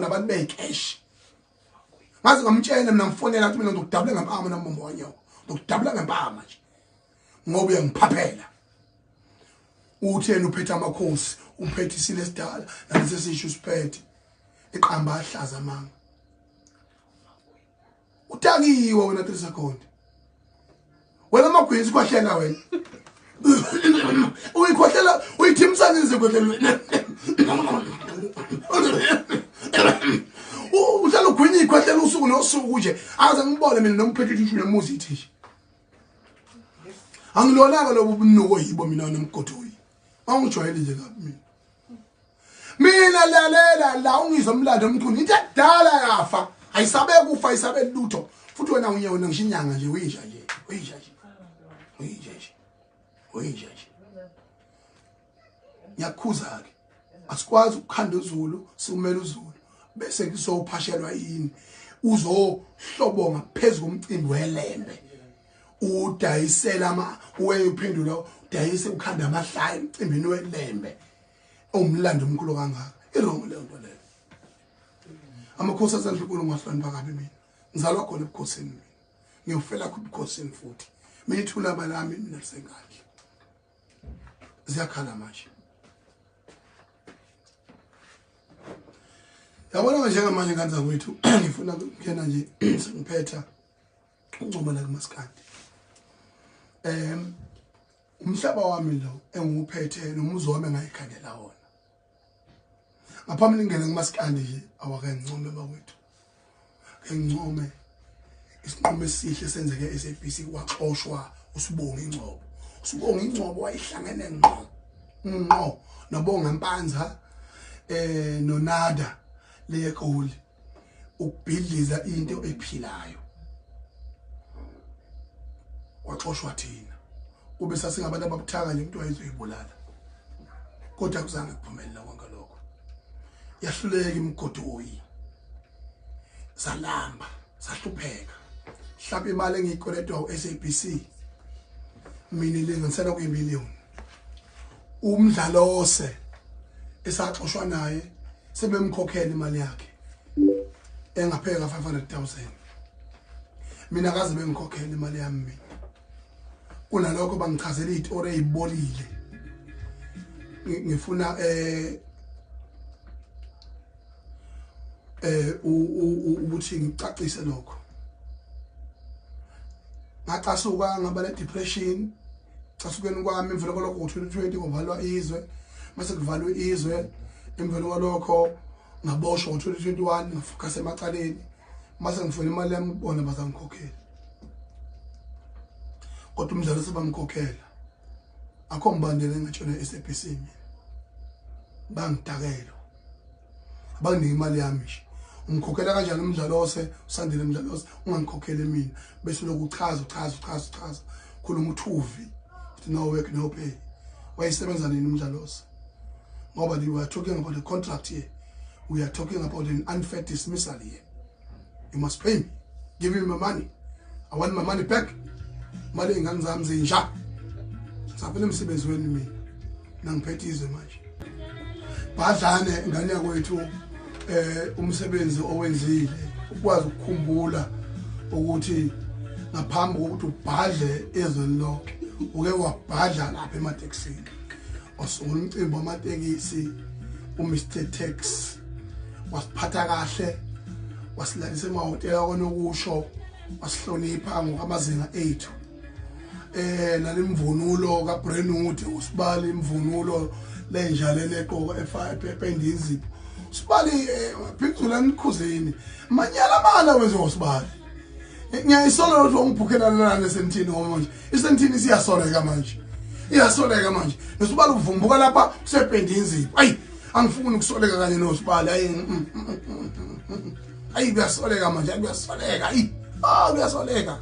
nabantu becash ngaze ngamtshela mina ngifonela ukuthi mina ngizokudabula ngempama nambombo wanyo ngizokudabula ngempama nje ngoba uyangiphaphela uthena uphethe amakhosi uphethe isilesidala nalesi sisho siphethe iqamba ahlaza manga utakiwe wena 3 seconds wena magwezi kwahlela wena uyikhohlela uyithimsanise khohlela wena uhlala ugwinye ikhohlela usuku nosuku nje aze ngibone mina nomphethe ishu nemuzi ithisha angilonaka lobu bunuko yibo mina nomgodoyi angijwayele nje kabi mina lalela la ungizomlando umthuni into edala yafa ayisabe kufa ayisabe lutho futhi wena unyewona ngishinyanga nje uyisha nje yakhuza ke asikwazi ukukhanda uZulu siumela uZulu bese kuzophashelwa yini uzohlobonga phezulu komcimbi welembe udayisela uyephendula udayise ukhanda amahlaya emcimbini welembe umlando omkhulu kangaka irongo le nto leyo amakhosi asenhlukulu ngahlonipha kabi mina ngizalwa khona ebukhosini mina ngiyofela khona ebukhosini futhi mina ithula balami mina lisengakhe ziyakhala manje yabona njengamanje kanza kwethu ngifuna ukuyena nje sengiphetha uncoma la kumaskandi umhlaba wami lo enguphethe nomuzi wami engayikhandela wona ngaphambi ngene kumaskandi nje awake ngincome bakwethu engicome isinqumo esihle senzeke eSABC waxoshwa usibonga ingcobo usibonga ingcobo wayihlangene ngqo nobonga Mpanza nonada leyekoli ukubhidliza into ephilayo waxoshwa thina kube sasingabantu ababuthaka nje umuntu wayezoyibulala kodwa kuzange kuphumelela konke lokho yahluleka imgodoyi salamba sahlupheka mhlawumbe imali engiyikoletwa uSABC mina lengisela kuyimiliyoni umdlalose esaxoshwa naye sebemkhokhela imali yakhe engapheka 500,000 mina akaze bengikhokhela imali yami mina kunalokho bangichazela izitori ezibolile ngifuna ukuthi ngicacise lokho ngacasuka ngaba le depression casukeni kwami emvelo kwalokho ngo2020 kuvalwa izwe mase kuvalwe izwe emvelo kwalokho ngaboshwa ngo2021 ngafocus emacaleni mase ngifuna imali yami bona bazangikhokhela kodwa umdlalo sebamkhokhela akho mbandela ngitshona eSABC mina bangidakela abanginike imali yami nje umkhokhela kanjani umdlalose usandile umdlalose ungangikhokhele mina bese lokuchaza khuluma uthuvi uthi no work no pay wayisebenza nini umdlalose ngoba we are talking about the contract here we are talking about an unfair dismissal here you must pay me give me my money I want my money back mali ingane zami zinja saphela umsebenzi weni mina nangiphethe izwe manje badlane ingane yakwethu umsebenzi owenzile ukwazi ukukhumbula ukuthi ngaphambi kokuthi ubhadle ezweni lonke uke wabhadla lapha emateksini osungula umcimbi wamatekisi uMr Tax wasiphatha kahle wasilalisa emahotela konokusho wasihlonipha ngokwamazinga ethu nalimvunulo kaBrentwood usibali imvunulo lenjalo leqoko ependizi sibali phezulu enikhuzini manyala mala wenze ngosibali ngiyayisola ukuthi ungibhukhela lana esentini manje isentini siyasoleka manje nosibali uvumbuka lapha usependinzi ayi angifuni ukusoleka kanye nosibali ayi kuyasoleka manje kuyasoleka kuyasoleka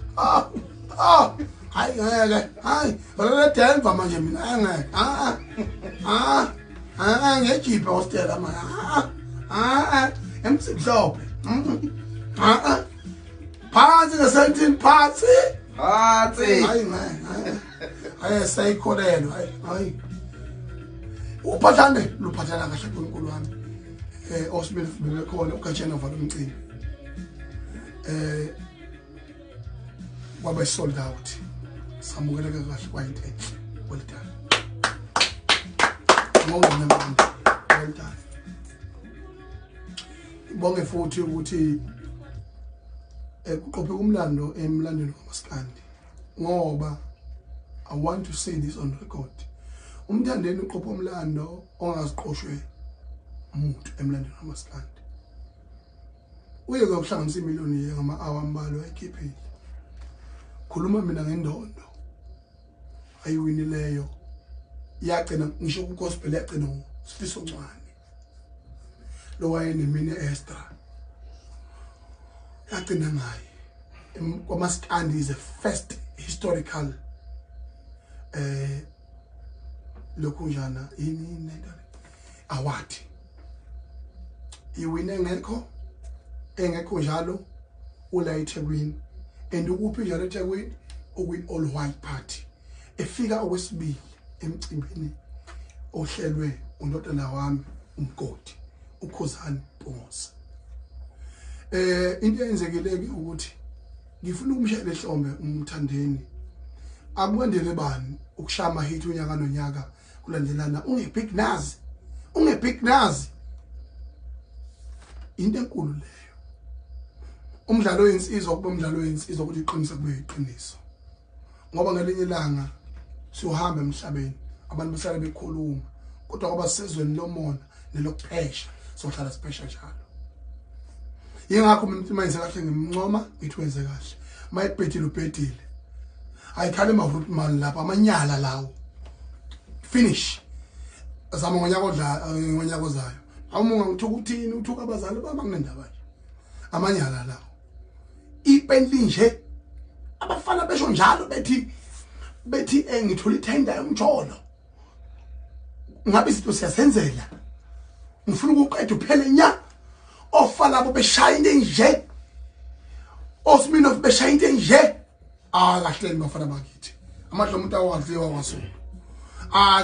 hayi ngeke hayi wala Denver manje mina ngeke ngejipa hostela manje emsihlophe phansi ngesentini phansi hayi ngeke hayi sayikholelwa hayi uphathane luphathana kahle uNkulunkulu wami Osmith bebekhona uGajana vala umcimbi wabe sold out samukeleka kahle kwayintethe well done well done bonge futhi ukuthi kuqophe umlando emlandweni kaMaskandi ngoba I want to say this on record umthandeni uqophe umlando ongaziqoshwe umuntu emlandweni kaMaskandi uye ukuhlanganisa imiliyoni ngama-hour ambalwa ayikhiphile khuluma mina ngendondo ayiwinileyo yagcina ngisho ku-gospel yagcina uSifiso Ncwane lo wayenemine extra yagcina ngaye kwaMaskandi is the first historical lokhunjana yini award iwine engekho njalo ula eThekwini and ukuphi njalo eThekwini okwi all white party efika okwesibili emcimbini ohlelwe undodana wami uMgodi uKhosana Mpungose into eyenzekileke ukuthi ngifuna ukumshayela ehlombe umthandeni akwendele bani ukushaya ama-hit unyaka nonyaka kulandelana ungebig nazi into enkulu leyo umdlalo wensizwa kube umdlalo wensizwa ukuthi iqiniso kube iqiniso ngoba ngelinye ilanga siyohamba emhlabeni abantu besala bekhuluma kodwa ngoba sisezweni lomona nelokuphesha sohlala siphesha njalo yingakho mina mayise kahle ngimncoma ngithi wenze kahle mayibhedile ubhedile ayikhale mavuti mali lapha amanyala lawo finish azama ngonyaka ozayo awumunga ngithuka uthini uthuka abazali bama kunendaba nje amanyala lawo ipentli nje abafana besho njalo bethi ngithola ithenda yomjolo ngabe izinto siyasenzela ngifuna ukuqeda uphele nya ofana abo beshaya into enje Osminoff beshaya into enje kahleni bafana bakithi amadlo umuntu awadliwa wasona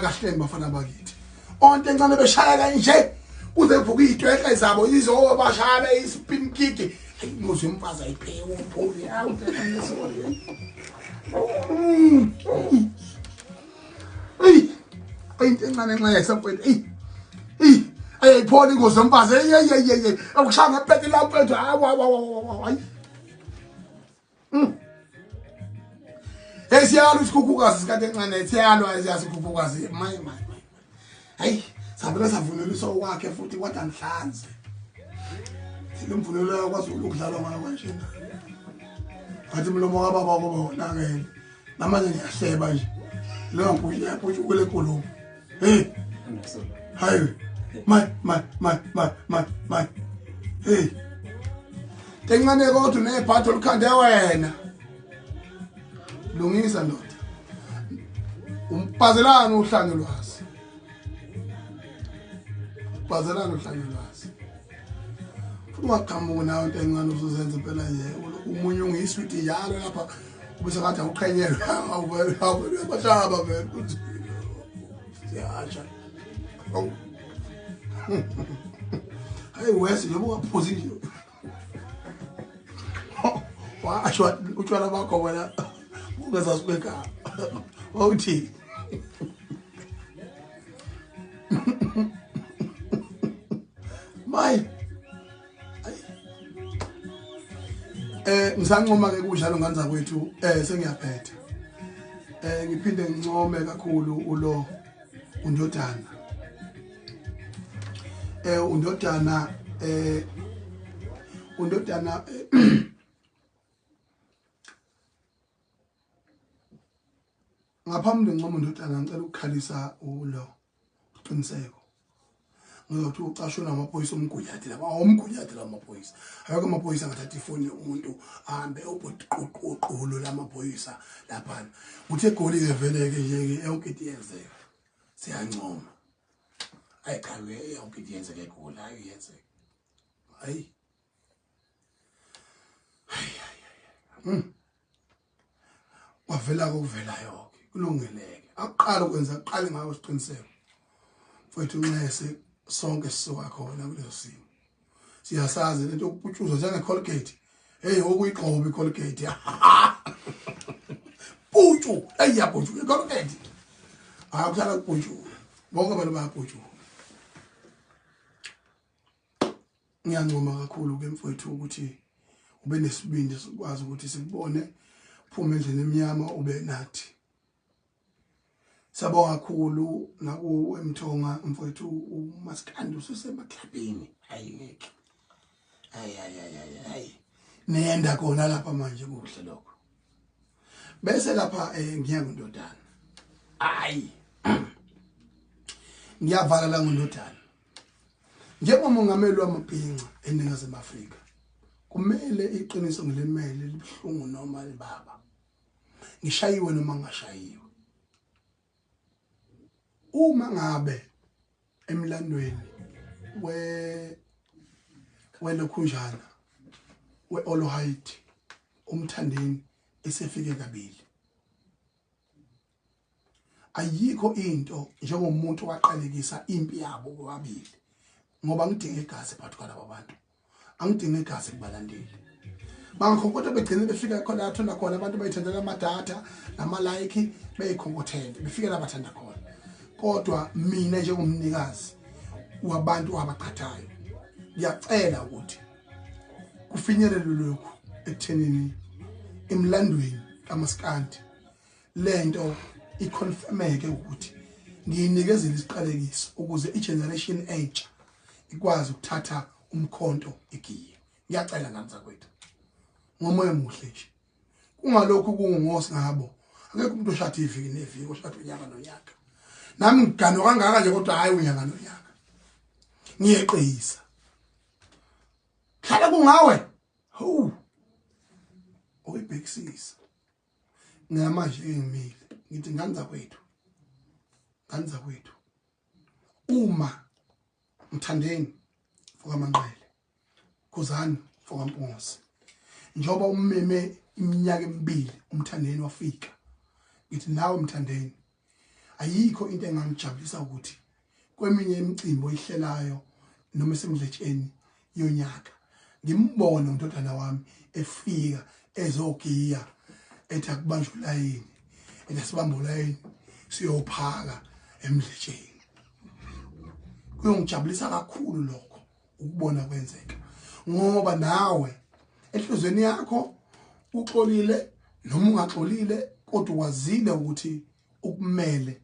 kahleni bafana bakithi onke encane beshaya kanje kuze kuvuka izitwehla zabo yizo bashaya ispin kick ngizwe umfazi ayiphewe upholi out into encane nxa yayisampweni ayipholi ngizwe umfazi akushaya ngepete lapho ethu hayi siyalo isikhukhukazi sikade encane siyalo ayasikhukhukazi my hayi sabela savuneliswa kwakhe futhi kwathi anhlanze silemvunelo yakwazi ukudlalwa ngayo kanjena ngathi mlomo kababa koba wonakele namanje ngiyahleba nje leyo mpushi yaphutsha kwele nkulumo hayi my tencane kodwa nebhatho lukhande wena lungisa ndoda umpazelana uhlange lwazi futhi waqhamuka nawe into encane uzozenza impela nje umunye ungiyiswiti yalo lapha ubese ngathi awuqhenyelwe abashaba vele siyasha hayi wesi yebo waphuza nje washo utshwala bakho wena ungazasibeka wawuthi my ngisancoma ke kunjalo nganza kwethu sengiyaphetha ngiphinde ngincome kakhulu ulo undodana undodana ngaphambi ngincoma undodana ngicela ukukhalisa ulo uqiniseko ngokuthi ucashona amaphoyisa omgunyathi laba omgunyathi lamaphoyisa ayoko amaphoyisa ngathatha ifoni yomuntu ahambe ubhuqquqqulo lamaphoyisa lapha uthi egoli ke vele ke nje yonke into yenzeka siyancoma ayiqhawe yonke into yenzeka egoli hayi yenzeka hayi wavela kokuvela yonke kulungeleke aqala ukwenza aqale ngawo isiqiniseko mfowethu unxese sonke sisuka khona kuleso simo siyasazi lento yokuputshuzwa njenge Colgate hey okuyiqhobo iColgate putshu ayiyaputhu iColgate akuhlala kuputhu bonke abantu bayaputhu ngiyancoma kakhulu ke mfowethu ukuthi ube nesibindi sikwazi ukuthi sikubone phuma endlini emnyama ube nathi sabonga kakhulu nakuwe Mthonga mfowethu uMaskandi ususemaklabini ayike hayi nenda khona lapha manje kuhle lokho bese lapha ngiya kuNdodana hayi ngiyavala la nguNdodana njengomongameli wamabhinqa eNingizimu Afrika kumele iqiniso ngilemele libhlungu noma libaba ngishayiwe noma ngashayiwe uma ngabe emlandweni welokhunjana weOlohide umthandeni esefike kabili ayikho into njengomuntu waqalekisa impi yabo bobabili ngoba ngidinga igazi phakathi kwalabo bantu angidinga igazi kubalandeli bangikhonkotha begcine befika khona la thona khona abantu bayithandela amadatha nama-like beyikhonkothele befike la bathanda khona kodwa mina njengomnikazi wabantu abaqhathayo ngiyacela ukuthi kufinyelele lokhu ekuthenini emlandweni kaMaskandi lento iconfirmeke ukuthi ngiyinikezela isiqalekiso ukuze igeneration entsha ikwazi ukuthatha umkhonto igiye ngiyacela ngani zakwethu ngomoya omuhle nje kungalokho kungosi ngabo akekho umuntu oshada iviki neviki oshada unyaka nonyaka nami ngigano kangaka nje kodwa hayi unyaka nonyaka ngiyeqisa hlala kungawe oyibhekisisa ngamanje engimile ngithi ngani zakwethu uma Mthandeni fokaManqele Khuzani fokaMpungose njoba ummeme iminyaka emibili uMthandeni wafika ngithi nawe Mthandeni ayikho into engangijabulisa ukuthi kweminye imicimbi oyihlelayo noma esemdletsheni yonyaka ngimbone uNdodana wami efika ezogiya ethi akubanjwe ulayini ethi sibambe ulayini siyophaka emdletsheni kuyongijabulisa kakhulu lokho ukubona kwenzeka ngoba nawe ehlizweni yakho uxolile noma ungaxolile kodwa wazile ukuthi ukumele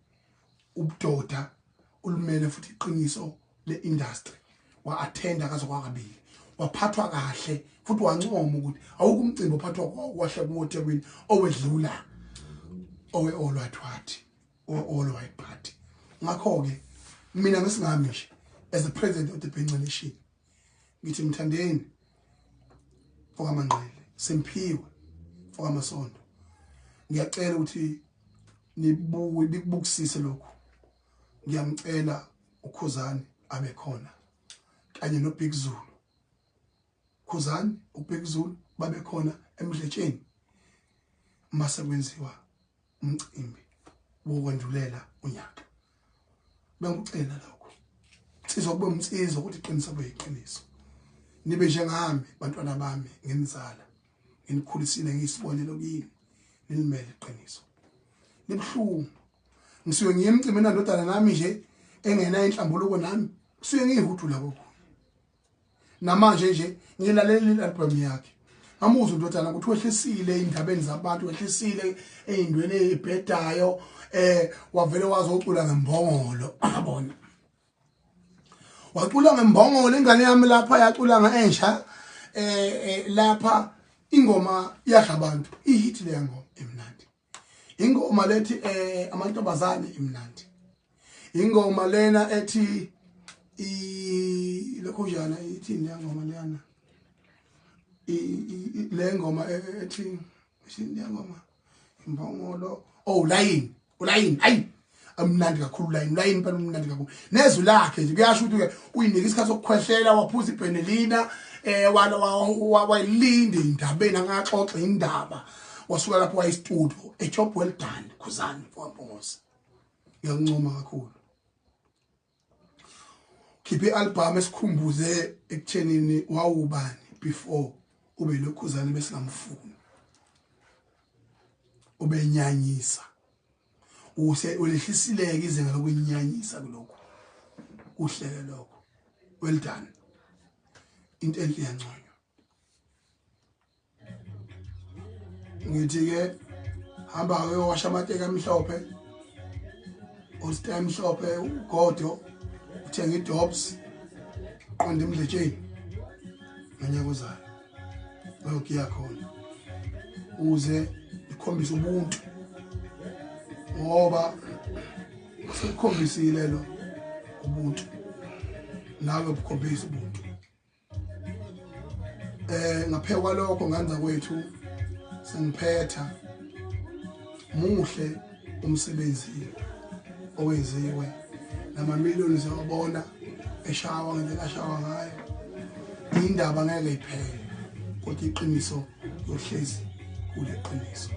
ubudoda ulumele futhi iqiniso leindustry wa-attenda kaze kwakabili waphathwa kahle futhi wancoma ukuthi awukho umcimbi ophathwa kwahle kuwoThekwini owedlula owe-All White Party or All White Party ngakho ke mina ngisingami nje as the president of the Bhinqa Nation ngithi Mthandeni fokaManqele Simphiwe fokaMasondo ngiyacela ukuthi nikubukisise lokho ngiyamcela uKhuzani abe khona kanye noBig Zulu Khuzani uBig Zulu babe khona emdletsheni mase kwenziwa umcimbi wokwendulela unyaka bengicela lokho sizokube umsizo ukuthi iqiniso beyiqiniso nibe njengami bantwana bami ngenizala nginikhulisile ngisibonelo kini nilimele iqiniso libhlungu ngisuke ngiyemcimeni ndodana nami nje engena inhlambuluko nami kusuke ngihuthu labo namanje nje ngilalela album yakhe amuzwe ndodana ukuthi wehlisile indabeni zabantu wehlisile eindweni ezibhedayo wavele wazocula ngembongolo abona wacula ngembongolo ingane yami lapha yacula ngaensha lapha ingoma yadla abantu ihit le ngoma emnandi ingoma lethi amantombazane imnandi ingoma lena ethi lokhojana ithini ngoma lena le ngoma ethi shini ngoma imbongolo ulayini ayi amnandi kakhulu ulayini phela umnandi kakhulu nezwi lakhe nje kuyasho ukuthi uyinika isikhathi sokukhwehlela waphuza iBenelina wayilinde indabeni angaxoxa indaba wasuka lapho wayistudio a job well done Khuzani fokaMpungose ngiyakuncoma kakhulu khiphe album esikhumbuze ekuthenini wawubani before ube lokhuzana besingamfuni ubenyanyisa ulehlisileke izinga lokwenyanyisa kuloko uhlele lokho well done into enhle yanconywa ngithi ke hamba uyowasha amateka amhlophe ustem mhlophe ugodo uthenga idobs qonda emdletsheni ngonyaka ozayo bayokuya khona uze ikhombisa ubuntu ngoba sekukhombisile lo ubuntu nawe ukukhombisa ubuntu ngaphekwa lokho nganza kwethu sengiphetha muhle umsebenzi owenziwe namamiliyoni siyabona eshawa ngendlela ashawa ngayo indaba ngeke iphele kodwa iqiniso yohlezi kule qiniso